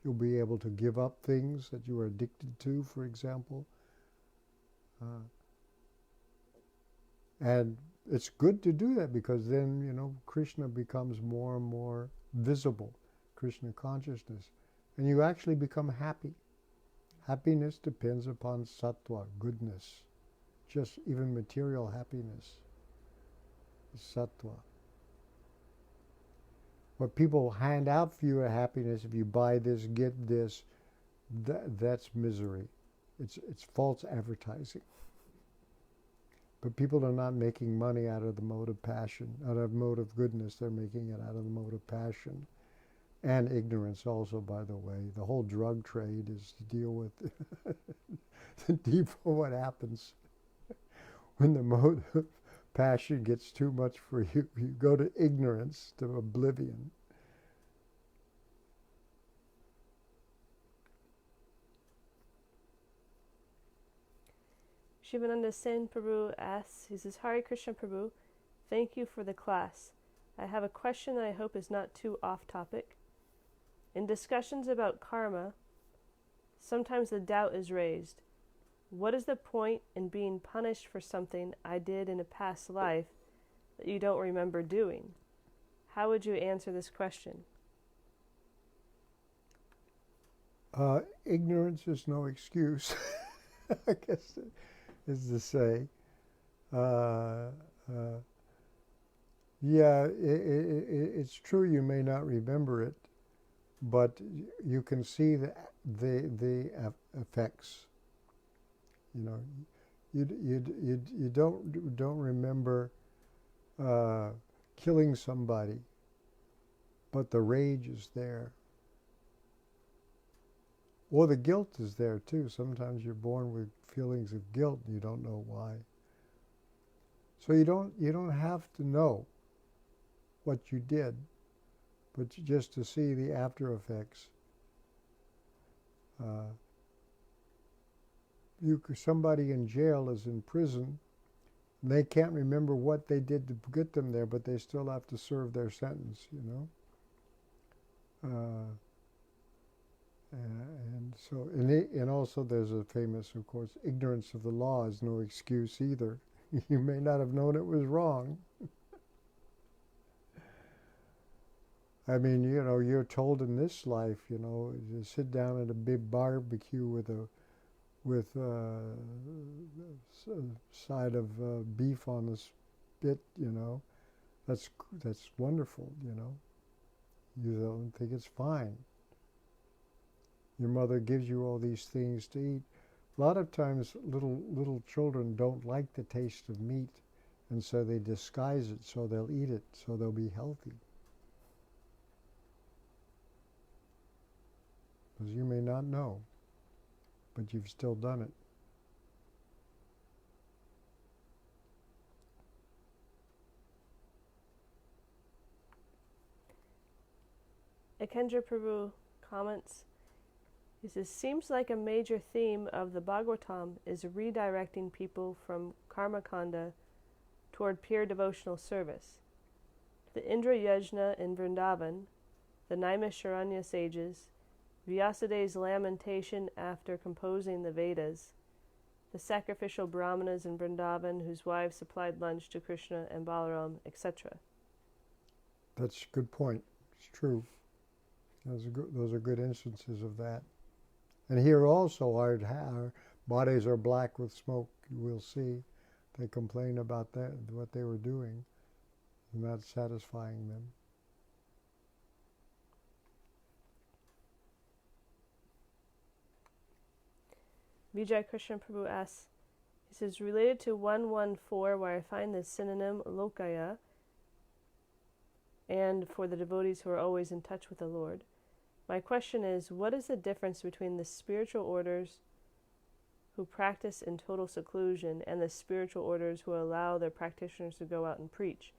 You'll be able to give up things that you were addicted to, for example. And it's good to do that, because then, Krishna becomes more and more visible, Krishna consciousness, and you actually become happy. Happiness depends upon sattva, goodness. Just even material happiness is sattva. What people hand out for you as happiness, if you buy this, get this, that's misery. It's false advertising. But people are not making money out of the mode of passion, out of mode of goodness. They're making it out of the mode of passion. And ignorance also, by the way. The whole drug trade is to deal with what happens when the mode of passion gets too much for you. You go to ignorance, to oblivion. Shivananda Sen Prabhu asks, he says, Hare Krishna Prabhu, thank you for the class. I have a question that I hope is not too off topic. In discussions about karma, sometimes the doubt is raised. What is the point in being punished for something I did in a past life that you don't remember doing? How would you answer this question? Ignorance is no excuse, I guess is to say. Yeah, it's true you may not remember it, but you can see the effects. You don't remember killing somebody, but the rage is there, or the guilt is there too. Sometimes you're born with feelings of guilt and you don't know why. So you don't have to know what you did, but just to see the after effects. Somebody in jail is in prison, and they can't remember what they did to get them there, but they still have to serve their sentence, and also there's a famous, of course, ignorance of the law is no excuse either. You may not have known it was wrong. I mean, you're told in this life, to sit down at a big barbecue with a side of beef on the spit, that's wonderful, You don't think it's fine. Your mother gives you all these things to eat. A lot of times little children don't like the taste of meat, and so they disguise it so they'll eat it, so they'll be healthy. Because you may not know, but you've still done it. Ekendra Prabhu comments, he says, seems like a major theme of the Bhagavatam is redirecting people from karma kanda toward pure devotional service. The Indra Yajna in Vrindavan, the Naimisharanya sages, Vyasadev's lamentation after composing the Vedas, the sacrificial brahmanas in Vrindavan whose wives supplied lunch to Krishna and Balaram, etc. That's a good point. It's true. Those are good instances of that. And here also our bodies are black with smoke. We'll see. They complain about that, what they were doing, and not satisfying them. Vijay Krishna Prabhu asks, he says, related to 114, where I find the synonym lokaya, and for the devotees who are always in touch with the Lord, my question is, what is the difference between the spiritual orders who practice in total seclusion and the spiritual orders who allow their practitioners to go out and preach?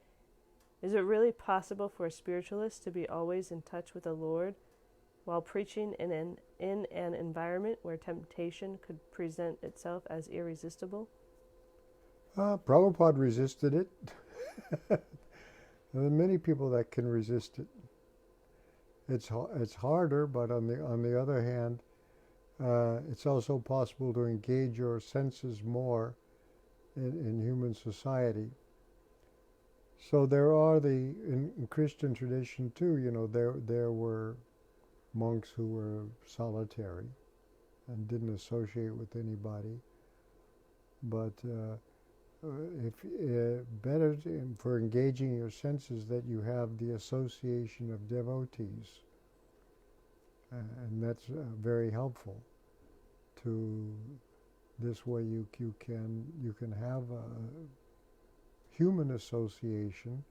Is it really possible for a spiritualist to be always in touch with the Lord while preaching in an environment where temptation could present itself as irresistible? Prabhupada resisted it. There are many people that can resist it. It's harder, but on the other hand, it's also possible to engage your senses more in human society. So there are in Christian tradition too, there were monks who were solitary and didn't associate with anybody. But better for engaging your senses that you have the association of devotees, and that's very helpful. To this way, you can have a human association.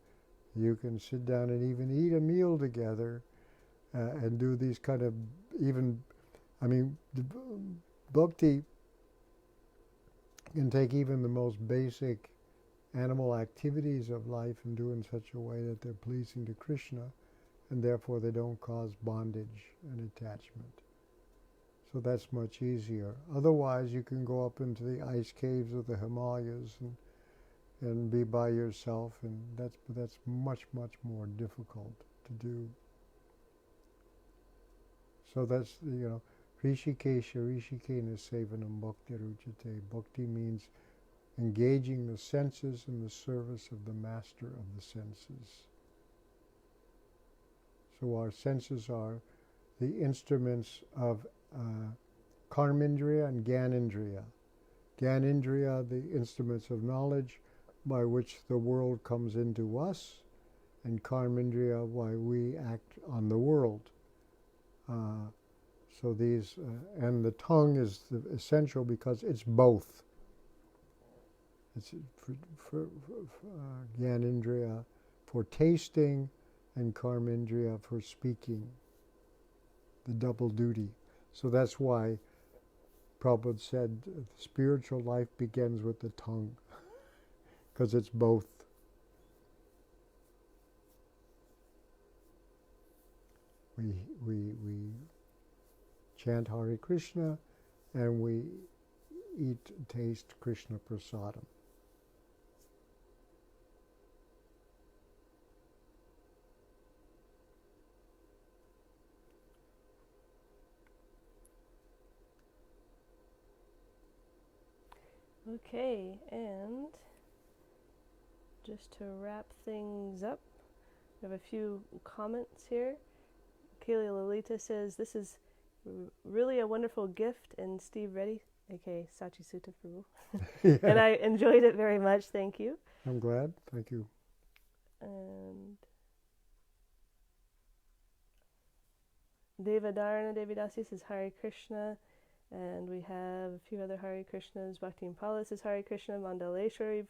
You can sit down and even eat a meal together, and do these kind of bhakti can take even the most basic animal activities of life and do in such a way that they're pleasing to Krishna, and therefore they don't cause bondage and attachment. So that's much easier. Otherwise, you can go up into the ice caves of the Himalayas and be by yourself, and that's much more difficult to do. So that's Rishikesha Rishikena Sevanam Bhakti Ruchate. Bhakti means engaging the senses in the service of the master of the senses. So our senses are the instruments of Karmindriya and Gyanindriya. Gyanindriya, the instruments of knowledge by which the world comes into us, and Karmindriya, why we act on the world. So these, and the tongue is essential because it's both. It's for Gyanindriya for tasting, and Karmindriya for speaking, the double duty. So that's why Prabhupada said spiritual life begins with the tongue, because it's both. We chant Hare Krishna, and we taste Krishna prasadam. Okay, and just to wrap things up, we have a few comments here. Kaylee Lolita says, this is really a wonderful gift, and Steve Reddy, aka Sachi Sutta Prabhu. Yeah. And I enjoyed it very much, thank you. I'm glad, thank you. And Devadarana Devidasi says Hare Krishna. And we have a few other Hare Krishnas. Bhakti Impala says Hare Krishna. Mandaleshwari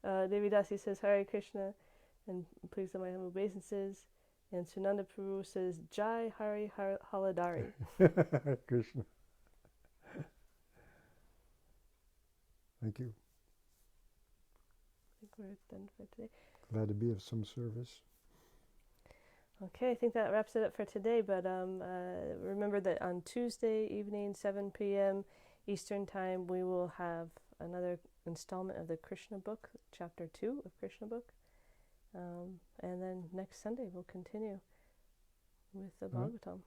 Devidasi says Hare Krishna. And please let my humble obeisances. And Sunanda Prabhu says Jai Hari Haladari. Hare Krishna. Thank you. I think we're done for today. Glad to be of some service. Okay, I think that wraps it up for today, but remember that on Tuesday evening, 7 p.m. Eastern Time, we will have another installment of the Krishna book, Chapter 2 of Krishna book. And then next Sunday, we'll continue with the Bhagavatam.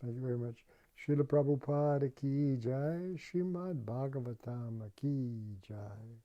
Thank you very much. Srila Prabhupada ki jai, Srimad Bhagavatam ki jai.